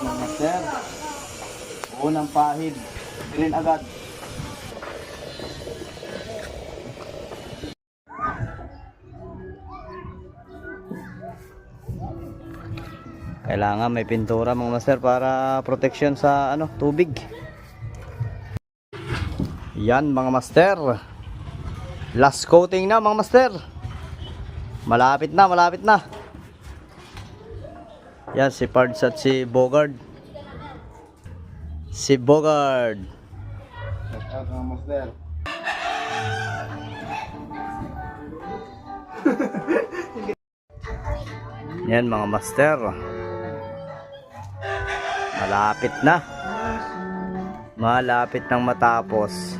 Mga master. Unang pahid. Green agad. Kailangan may pintura mga master para protection sa tubig. Yan mga master. Last coating na mga master. Malapit na, malapit na. Yan si Pards at si Bogard. Si Bogard. Shout out mga master. Yan mga master. Malapit na. Malapit nang matapos.